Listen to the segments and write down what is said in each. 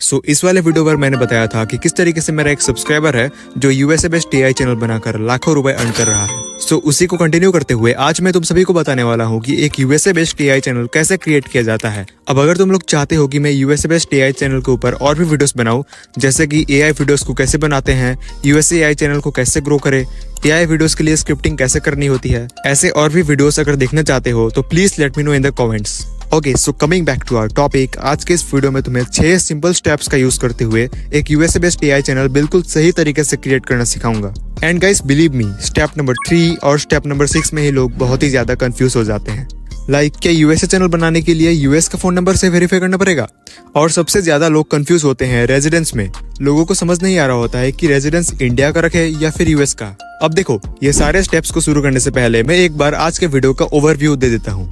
इस वाले वीडियो पर मैंने बताया था कि किस तरीके से मेरा एक सब्सक्राइबर है जो यूएसए बेस्ड एआई चैनल बनाकर लाखों रुपए अर्न कर रहा है। उसी को कंटिन्यू करते हुए आज मैं तुम सभी को बताने वाला हूँ कि एक यूएसए बेस्ड एआई चैनल कैसे क्रिएट किया जाता है। अब अगर तुम लोग चाहते हो कि मैं यूएसए बेस्ड एआई चैनल के ऊपर और भी वीडियोस बनाऊं, जैसे कि एआई वीडियोस को कैसे बनाते हैं, यूएसए एआई चैनल को कैसे ग्रो करे, एआई वीडियोस के लिए स्क्रिप्टिंग कैसे करनी होती है, ऐसे और भी वीडियोस अगर देखना चाहते हो तो please let me know in the comments. Okay, so coming back to our topic, आज के इस वीडियो में तुम्हें 6 सिंपल स्टेप्स का यूज करते हुए एक यूएसए बेस्ड एआई चैनल बिल्कुल सही तरीके से क्रिएट करना सिखाऊंगा। And guys believe me, step number 3 और स्टेप नंबर 6 में ही लोग बहुत ही ज्यादा कंफ्यूज हो जाते हैं। क्या यूएसए चैनल बनाने के लिए यूएस का फोन नंबर से वेरीफाई करना पड़ेगा? और सबसे ज्यादा लोग कंफ्यूज होते हैं रेजिडेंस में। लोगों को समझ नहीं आ रहा होता है कि रेजिडेंस इंडिया का रखे या फिर यूएस का। अब देखो, ये सारे स्टेप्स को शुरू करने से पहले मैं एक बार आज के वीडियो का ओवरव्यू दे देता हूँ।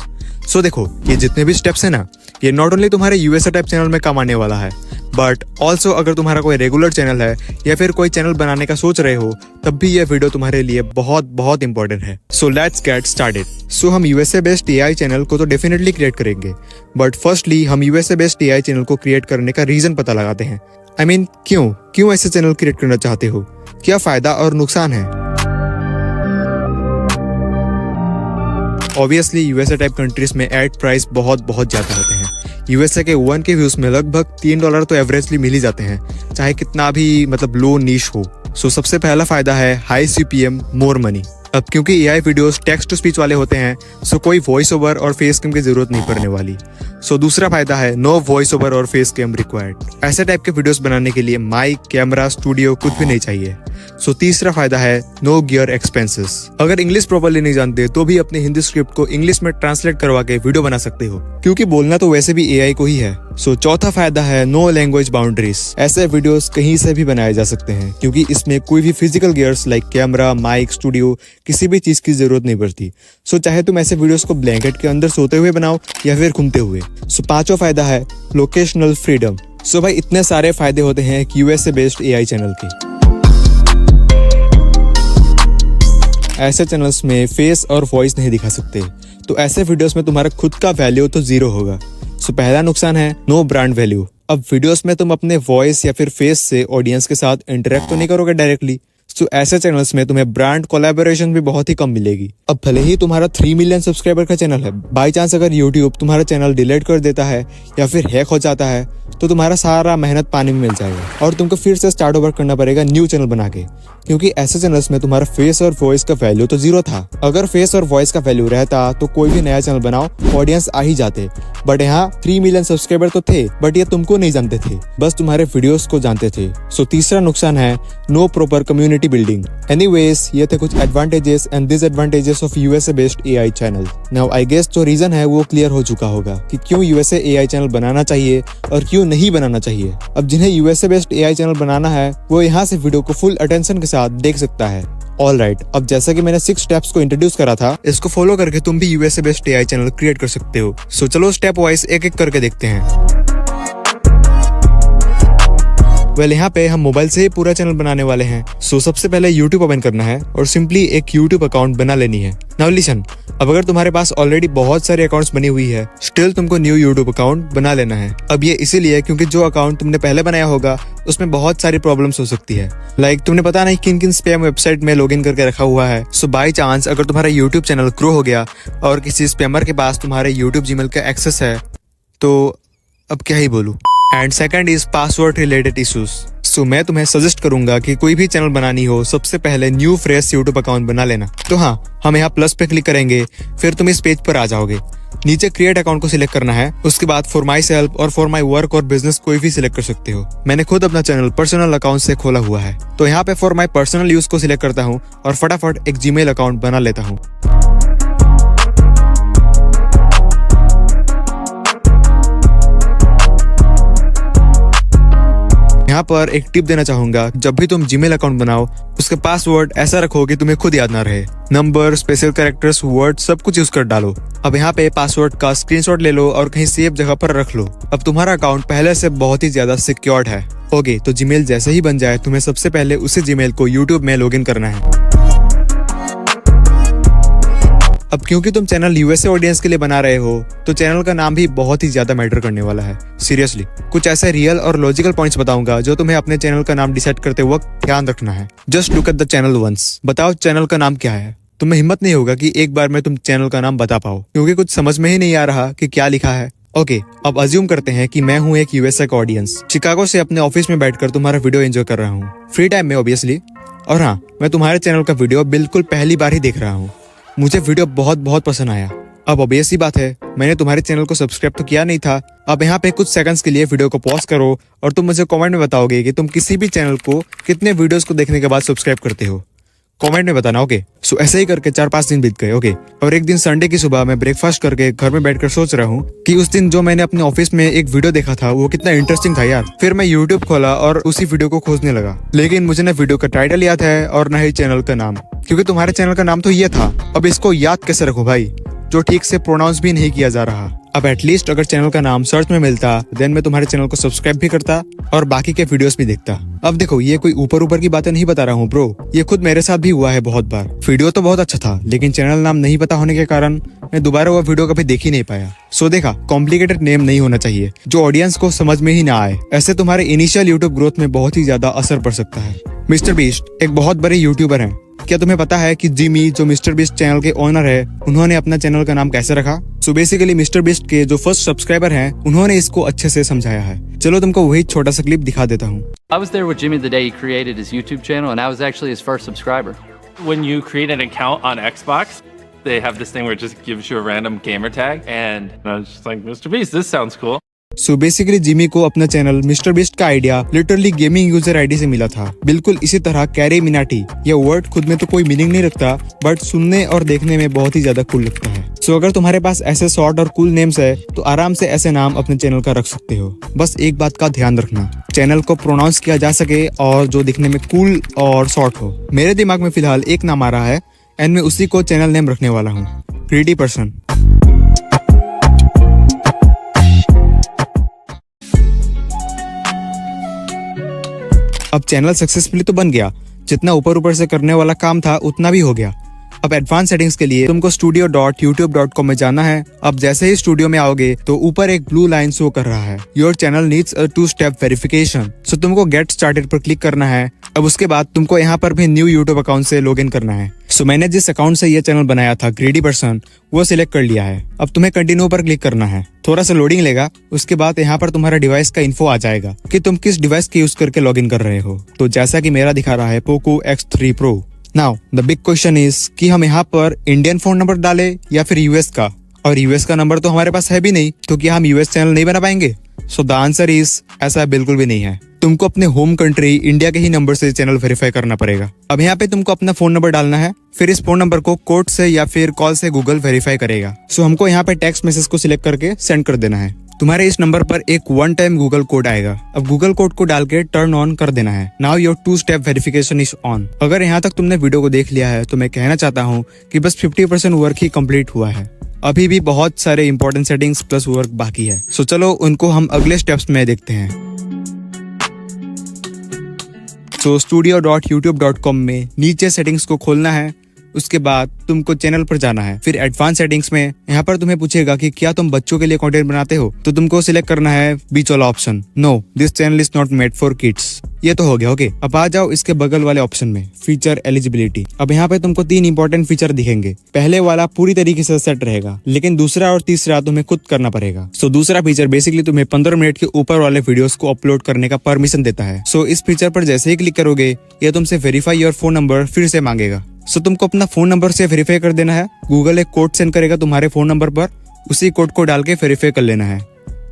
देखो, ये जितने भी स्टेप्स है ना, ये नॉट ओनली तुम्हारे यूएसए टाइप चैनल में काम आने वाला है, बट ऑल्सो अगर तुम्हारा कोई रेगुलर चैनल है या फिर कोई चैनल बनाने का सोच रहे हो, तब भी ये वीडियो तुम्हारे लिए बहुत बहुत इंपॉर्टेंट है। Let's get started. हम यूएसए बेस्ड एआई चैनल को तो डेफिनेटली क्रिएट करेंगे, बट फर्स्टली हम यूएसए बेस्ड एआई चैनल को क्रिएट करने का रीजन पता लगाते हैं। क्यों ऐसे चैनल क्रिएट करना चाहते हो, क्या फायदा और नुकसान है। ऑब्वियसली यूएसए टाइप कंट्रीज में एड प्राइस बहुत ज्यादा होते हैं। यूएसए के 1K व्यूज में लगभग $3 तो एवरेजली मिल ही जाते हैं, चाहे कितना भी लो नीश हो। सबसे पहला फायदा है हाई CPM मोर मनी। अब क्योंकि AI videos text to speech वाले होते हैं, कोई वॉइस ओवर और फेस कैम की जरूरत नहीं पड़ने वाली। दूसरा फायदा है नो वॉइस ओवर और फेस कैम रिक्वायर्ड। ऐसे टाइप के वीडियोस बनाने के लिए माइक, कैमरा, स्टूडियो कुछ भी नहीं चाहिए। तीसरा फायदा है नो गियर एक्सपेंसेस। अगर इंग्लिश प्रॉपर्ली नहीं जानते तो भी अपने हिंदी स्क्रिप्ट को इंग्लिश में ट्रांसलेट करवा के वीडियो बना सकते हो, क्योंकि बोलना तो वैसे भी एआई को ही है। चौथा फायदा है नो लैंग्वेज बाउंड्रीज। ऐसे वीडियोस कहीं से भी बनाए जा सकते हैं, क्योंकि इसमें कोई भी physical gears like camera, mic, studio किसी भी चीज की जरूरत नहीं पड़ती। चाहे तुम ऐसे वीडियोस को ब्लैंकेट के अंदर सोते हुए बनाओ या फिर घूमते हुए। पांचवा फायदा है लोकेशनल फ्रीडम। भाई इतने सारे फायदे होते हैं एक यूएसए बेस्ड एआई चैनल के। ऐसे चैनल्स में फेस और वॉइस नहीं दिखा सकते, तो ऐसे वीडियोस में तुम्हारा खुद का वैल्यू तो जीरो होगा। पहला नुकसान है नो ब्रांड वैल्यू। अब वीडियोस में तुम अपने वॉइस या फिर फेस से ऑडियंस के साथ इंटरेक्ट तो नहीं करोगे डायरेक्टली। ऐसे चैनल्स में तुम्हें ब्रांड कोलैबोरेशन भी बहुत ही कम मिलेगी। अब भले ही तुम्हारा 3 मिलियन सब्सक्राइबर का चैनल है, बाई चांस अगर यूट्यूब तुम्हारा चैनल डिलीट कर देता है या फिर हैक हो जाता है, तो तुम्हारा सारा मेहनत पानी में मिल जाएगा और तुमको फिर से स्टार्ट ओवर करना पड़ेगा न्यू चैनल बना के, क्योंकि ऐसे चैनल्स में तुम्हारा फेस और वॉइस का वैल्यू तो जीरो था। अगर फेस और वॉइस का वैल्यू रहता तो कोई भी नया चैनल बनाओ, ऑडियंस आ ही जाते। बट यहाँ 3 मिलियन सब्सक्राइबर तो थे, बट ये तुमको नहीं जानते थे, बस तुम्हारे वीडियोस को जानते थे। तीसरा नुकसान है no proper community building. Anyways, ये थे कुछ advantages and disadvantages of USA based AI channel. Now I guess जो रीजन है वो क्लियर हो चुका होगा कि क्यों यूएसए एआई चैनल बनाना चाहिए और क्यों नहीं बनाना चाहिए। अब जिन्हें यूएसए बेस्ड एआई चैनल बनाना है वो यहाँ से वीडियो को फुल अटेंशन के साथ देख सकता है। ऑलराइट, अब जैसा कि मैंने 6 स्टेप्स को इंट्रोड्यूस करा था, इसको फॉलो करके तुम भी USA based AI channel create कर सकते हो। चलो स्टेप वाइज एक एक करके देखते हैं। यहाँ पे हम मोबाइल से ही पूरा चैनल बनाने वाले हैं। सबसे पहले YouTube ओपन करना है और सिंपली एक YouTube अकाउंट बना लेनी है। नाउ लिसन, अब अगर तुम्हारे पास ऑलरेडी बहुत सारे अकाउंट्स बनी हुई है, स्टिल तुमको न्यू YouTube अकाउंट बना लेना है। अब ये इसीलिए क्योंकि जो अकाउंट तुमने पहले बनाया होगा उसमें बहुत सारी प्रॉब्लम्स हो सकती है। तुमने पता नहीं किन किन स्पैम वेबसाइट में लॉगिन करके रखा हुआ है। बाई चांस अगर तुम्हारा YouTube चैनल ग्रो हो गया और किसी स्पैमर के पास तुम्हारे YouTube जीमेल का एक्सेस है, तो अब क्या ही बोलूं। And second is password related issues. मैं तुम्हें सजेस्ट करूंगा कि कोई भी चैनल बनानी हो, सबसे पहले न्यू फ्रेश यूट्यूब अकाउंट बना लेना। हम यहाँ प्लस पे क्लिक करेंगे, फिर तुम इस पेज पर आ जाओगे। नीचे क्रिएट अकाउंट को सिलेक्ट करना है, उसके बाद फॉर माई सेल्फ और फॉर माई वर्क और बिजनेस कोई भी सिलेक्ट कर सकते हो। मैंने खुद अपना चैनल पर्सनल अकाउंट से खोला हुआ है, तो यहाँ पे फॉर माई पर्सनल यूज को सिलेक्ट करता हूँ और फटाफट एक जीमेल अकाउंट बना लेता हूँ। यहाँ पर एक टिप देना चाहूंगा, जब भी तुम जीमेल अकाउंट बनाओ उसके पासवर्ड ऐसा रखो कि तुम्हें खुद याद ना रहे। नंबर, स्पेशल कैरेक्टर्स, वर्ड सब कुछ यूज कर डालो। अब यहाँ पे पासवर्ड का स्क्रीनशॉट ले लो और कहीं सेफ जगह पर रख लो। अब तुम्हारा अकाउंट पहले से बहुत ही ज्यादा सिक्योर्ड है। ओके, तो जीमेल जैसे ही बन जाए तुम्हें सबसे पहले उसी जीमेल को यूट्यूब में लॉगिन करना है। अब क्योंकि तुम चैनल यूएसए ऑडियंस के लिए बना रहे हो तो चैनल का नाम भी बहुत ही ज्यादा मैटर करने वाला है। सीरियसली कुछ ऐसे रियल और लॉजिकल पॉइंट्स बताऊंगा जो तुम्हें अपने चैनल का नाम डिसाइड करते वक्त ध्यान रखना है। Just look at the channel once. बताओ चैनल का नाम क्या है। तुम्हें हिम्मत नहीं होगा कि एक बार में तुम चैनल का नाम बता पाओ क्योंकि कुछ समझ में ही नहीं आ रहा कि क्या लिखा है। ओके, अब अज्यूम करते हैं कि मैं हूँ एक यूएसए का ऑडियंस, शिकागो से अपने ऑफिस में बैठकर तुम्हारा वीडियो एंजॉय कर रहा हूँ, फ्री टाइम में ऑब्वियसली। और हाँ, मैं तुम्हारे चैनल का वीडियो बिल्कुल पहली बार ही देख रहा हूँ। मुझे वीडियो बहुत बहुत पसंद आया। अब ऑब्वियस सी बात है, मैंने तुम्हारे चैनल को सब्सक्राइब तो किया नहीं था। अब यहाँ पे कुछ सेकंड्स के लिए वीडियो को पॉज करो और तुम मुझे कमेंट में बताओगे कि तुम किसी भी चैनल को कितने वीडियोस को देखने के बाद सब्सक्राइब करते हो। कमेंट में बताना। ओके, सो ऐसे ही करके 4-5 दिन बीत गए। ओके, और एक दिन संडे की सुबह मैं ब्रेकफास्ट करके घर में बैठकर सोच रहा हूँ कि उस दिन जो मैंने अपने ऑफिस में एक वीडियो देखा था वो कितना इंटरेस्टिंग था यार। फिर मैं यूट्यूब खोला और उसी वीडियो को खोजने लगा, लेकिन मुझे ना वीडियो का टाइटल याद है और ना ही चैनल का नाम, क्योंकि तुम्हारे चैनल का नाम तो ये था। अब इसको याद कैसे रखूं भाई, जो ठीक से प्रोनाउंस भी नहीं किया जा रहा। अब एटलीस्ट अगर चैनल का नाम सर्च में मिलता देन मैं तुम्हारे चैनल को सब्सक्राइब भी करता और बाकी के वीडियोस भी देखता। अब देखो, ये कोई ऊपर की बातें नहीं बता रहा हूँ ब्रो, ये खुद मेरे साथ भी हुआ है बहुत बार। वीडियो तो बहुत अच्छा था लेकिन चैनल नाम नहीं पता होने के कारण मैं दोबारा वो वीडियो कभी देख ही नहीं पाया। सो देखा, कॉम्प्लिकेटेड नेम नहीं होना चाहिए जो ऑडियंस को समझ में ही ना आए। ऐसे तुम्हारे इनिशियल यूट्यूब ग्रोथ में बहुत ही ज्यादा असर पड़ सकता है। मिस्टर बीस्ट एक बहुत बड़े यूट्यूबर हैं। क्या तुम्हें पता है कि जिमी, जो मिस्टर बीस्ट चैनल के ओनर है, उन्होंने अपना चैनल का नाम कैसे रखा? सो बेसिकली मिस्टर बीस्ट के जो फर्स्ट सब्सक्राइबर हैं, उन्होंने इसको अच्छे से समझाया है। चलो तुमको वही छोटा सा क्लिप दिखा देता हूँ। I was there with Jimmy the day he created his YouTube channel, and I was actually his first subscriber. When you create an account on Xbox, they have this thing where it just gives you a random gamer tag, and I was just like, Mr. Beast, this sounds cool. So basically Jimmy को अपना channel mister beast का idea literally gaming user ID से मिला था। बिल्कुल इसी तरह carry Minati, ये वर्ड खुद में तो कोई मीनिंग नहीं रखता बट सुनने और देखने में बहुत ही ज्यादा कूल लगता है। सो अगर तुम्हारे पास ऐसे शॉर्ट और कूल नेम्स है तो आराम से ऐसे नाम अपने चैनल का रख सकते हो। बस एक बात का ध्यान रखना, चैनल को प्रोनाउंस किया जा सके और जो दिखने में कूल और शॉर्ट हो। मेरे दिमाग में फिलहाल एक नाम आ रहा है एंड मैं उसी को चैनल नेम रखने वाला हूँ, ग्रीडी पर्सन। अब चैनल सक्सेसफुली तो बन गया, जितना ऊपर से करने वाला काम था उतना भी हो गया। अब एडवांस सेटिंग्स के लिए तुमको studio.youtube.com में जाना है। अब जैसे ही स्टूडियो में आओगे तो ऊपर एक ब्लू लाइन शो कर रहा है, your channel needs a 2-step verification. So तुमको गेट स्टार्टेड पर क्लिक करना है। अब उसके बाद तुमको यहाँ पर भी न्यू यूट्यूब अकाउंट से लॉग इन करना है। सो मैंने जिस अकाउंट से ये चैनल बनाया था, ग्रीडी पर्सन, वो सिलेक्ट कर लिया है। अब तुम्हें कंटिन्यू पर क्लिक करना है। थोड़ा सा लोडिंग लेगा, उसके बाद यहाँ पर तुम्हारा डिवाइस का इन्फो आ जाएगा कि तुम किस डिवाइस के यूज करके लॉग इन कर रहे हो। तो जैसा कि मेरा दिखा रहा है Poco X3 Pro। Now the big question is कि हम यहाँ पर इंडियन फोन नंबर डालें या फिर यूएस का, और यूएस का नंबर तो हमारे पास है भी नहीं, तो क्या हम यूएस चैनल नहीं बना पाएंगे? सो द आंसर इज ऐसा बिल्कुल भी नहीं है। तुमको अपने होम कंट्री इंडिया के ही नंबर से चैनल वेरीफाई करना पड़ेगा। अब यहाँ पे तुमको अपना फोन नंबर डालना है, फिर इस फोन नंबर को कोड से या फिर कॉल से गूगल वेरीफाई करेगा। सो हमको यहाँ पे टेक्स्ट मैसेज को सिलेक्ट करके सेंड कर देना है। तुम्हारे इस नंबर पर एक 1 टाइम गूगल कोड आएगा। अब गूगल कोड को डाल के टर्न ऑन कर देना है। Now your 2-step verification is on. अगर यहाँ तक तुमने वीडियो को देख लिया है तो मैं कहना चाहता हूँ कि बस 50% वर्क ही कंप्लीट हुआ है। अभी भी बहुत सारे इंपॉर्टेंट सेटिंग्स प्लस वर्क बाकी है। सो चलो उनको हम अगले स्टेप्स में देखते हैं। सो studio.youtube.com में नीचे सेटिंग्स को खोलना है। उसके बाद तुमको चैनल पर जाना है, फिर एडवांस सेटिंग्स में यहाँ पर तुम्हें पूछेगा कि क्या तुम बच्चों के लिए कंटेंट बनाते हो, तो तुमको सिलेक्ट करना है बीच वाला option, no this channel is not made for kids. ये तो हो गया। ओके, अब आ जाओ इसके बगल वाले ऑप्शन में, फीचर एलिजिबिलिटी। अब यहाँ पे तुमको 3 इंपॉर्टेंट फीचर दिखेंगे। पहले वाला पूरी तरीके से सेट रहेगा, लेकिन दूसरा और तीसरा तुम्हें खुद करना पड़ेगा। सो दूसरा फीचर बेसिकली तुम्हें 15 मिनट के ऊपर वाले वीडियोस को अपलोड करने का परमिशन देता है। सो इस फीचर पर जैसे ही क्लिक करोगे ये तुमसे वेरीफाई योर फोन नंबर फिर से मांगेगा। सो तुमको अपना फोन नंबर से वेरीफाई कर देना है। गूगल एक कोड सेंड करेगा तुम्हारे फोन नंबर पर, उसी कोड को डाल के वेरीफाई कर लेना है।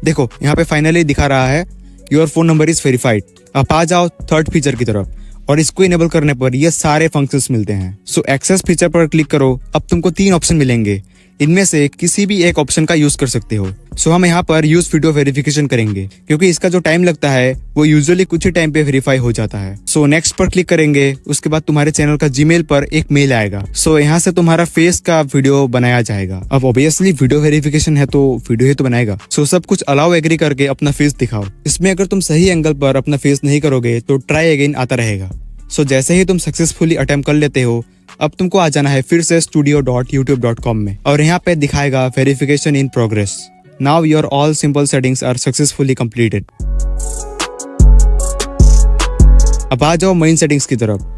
देखो यहाँ पे फाइनली दिखा रहा है your phone number is verified. अब आ जाओ थर्ड फीचर की तरफ, और इसको इनेबल करने पर ये सारे फंक्शंस मिलते हैं। सो एक्सेस फीचर पर क्लिक करो। अब तुमको 3 ऑप्शन मिलेंगे, इनमें से किसी भी एक ऑप्शन का यूज कर सकते हो। सो हम यहाँ पर यूज वीडियो वेरिफिकेशन करेंगे, क्योंकि इसका जो टाइम लगता है वो यूजुअली कुछ ही टाइम पे वेरीफाई हो जाता है। सो नेक्स्ट पर क्लिक करेंगे। उसके बाद तुम्हारे चैनल का जीमेल पर एक मेल आएगा। सो यहाँ से तुम्हारा फेस का वीडियो बनाया जाएगा। अब ऑब्वियसली वीडियो वेरिफिकेशन है तो वीडियो ही तो बनाएगा। सो सब कुछ अलाउ एग्री करके अपना फेस दिखाओ। इसमें अगर तुम सही एंगल पर अपना फेस नहीं करोगे तो ट्राई अगेन आता रहेगा। सो जैसे ही तुम सक्सेसफुली अटेम्प्ट कर लेते हो अब तुमको आ जाना है फिर से studio.youtube.com में और यहाँ पे दिखाएगा verification in progress. Now your all simple settings are successfully completed. अब आ जाओ मेन सेटिंग्स की तरफ,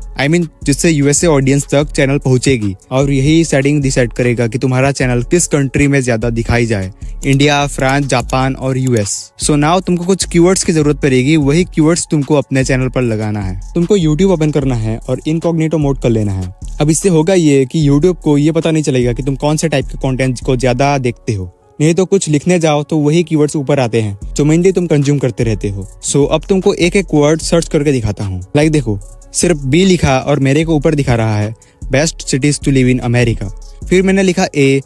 जिससे यूएसए ऑडियंस तक चैनल पहुंचेगी और यही सेटिंग डिसाइड करेगा कि तुम्हारा चैनल किस कंट्री में ज्यादा दिखाई जाए, इंडिया, फ्रांस, जापान और यूएस। सो नाउ तुमको कुछ कीवर्ड्स की जरूरत पड़ेगी, वही कीवर्ड्स तुमको अपने चैनल पर लगाना है। तुमको यूट्यूब ओपन करना है और इनकॉग्निटो मोड कर लेना है। अब इससे होगा ये कि यूट्यूब को ये पता नहीं चलेगा कि तुम कौन से टाइप के कंटेंट को ज्यादा देखते हो। नहीं तो कुछ लिखने जाओ तो वही कीवर्ड्स ऊपर आते हैं जो मेनली तुम कंज्यूम करते रहते हो। सो अब तुमको एक एक वर्ड सर्च करके दिखाता हूँ। लाइक देखो, सिर्फ बी लिखा और मेरे को ऊपर दिखा रहा है best cities to live in America. फिर मैंने लिखा ए,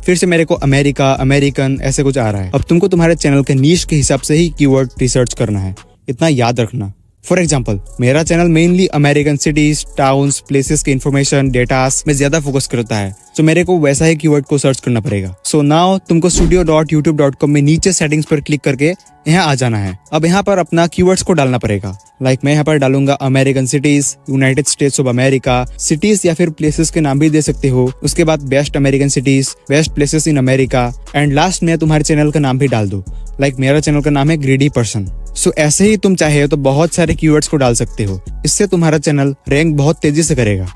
फिर से मेरे को अमेरिका, अमेरिकन ऐसे कुछ आ रहा है। अब तुमको तुम्हारे चैनल के नीश के हिसाब से ही कीवर्ड रिसर्च करना है, इतना याद रखना। फॉर एग्जाम्पल, मेरा channel mainly American cities, towns, places के इन्फॉर्मेशन, डेटास में ज्यादा फोकस करता है, तो मेरे को वैसा ही कीवर्ड को सर्च करना पड़ेगा। सो नाउ तुमको studio.youtube.com में नीचे सेटिंग्स पर क्लिक करके यहाँ आ जाना है। अब यहाँ पर अपना कीवर्ड्स को डालना पड़ेगा। लाइक मैं यहाँ पर डालूंगा American cities, United states of America, cities या फिर प्लेसेस के नाम भी दे सकते हो। उसके बाद best American cities, best places in America and last में तुम्हारे चैनल का नाम भी डाल दो। लाइक मेरा चैनल का नाम है ग्रीडी पर्सन। सो ऐसे ही तुम चाहे तो बहुत सारे कीवर्ड्स को डाल सकते हो, इससे तुम्हारा चैनल रैंक बहुत तेजी से करेगा।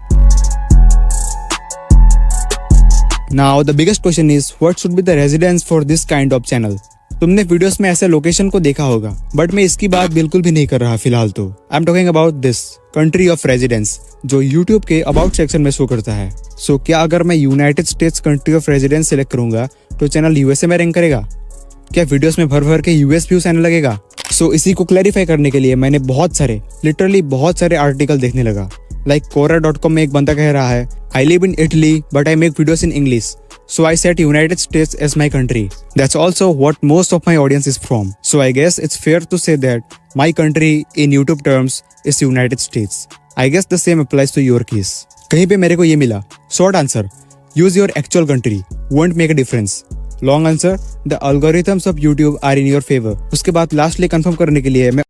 Now the biggest question is what should be the residence for this kind of channel? तुमने वीडियोस में ऐसे लोकेशन को देखा होगा, बट मैं इसकी बात बिल्कुल भी नहीं कर रहा फिलहाल। तो I am talking about this country of residence जो यूट्यूब के अबाउट सेक्शन में शो करता है। सो क्या अगर मैं United states country of residence select करूंगा तो चैनल यूएसए में रैंक करेगा? क्या वीडियोस में भर भर के यूएस व्यूज आने लगेगा? सो इसी को क्लैरिफाई करने के लिए मैंने लिटरली बहुत सारे आर्टिकल देखने लगा। लाइक Quora.com में एक बंदा कह रहा है, I live in Italy but I make videos in English. So I set United States as my country. That's also what most of my audience is from. So I guess it's fair to say that my country in YouTube terms is United States. I guess the same applies to your case. कहीं पे मेरे को ये मिला, short answer, use your actual country, won't make a difference. Long answer, the algorithms of YouTube are in your favor. उसके बाद lastly confirm करने के लिए मैं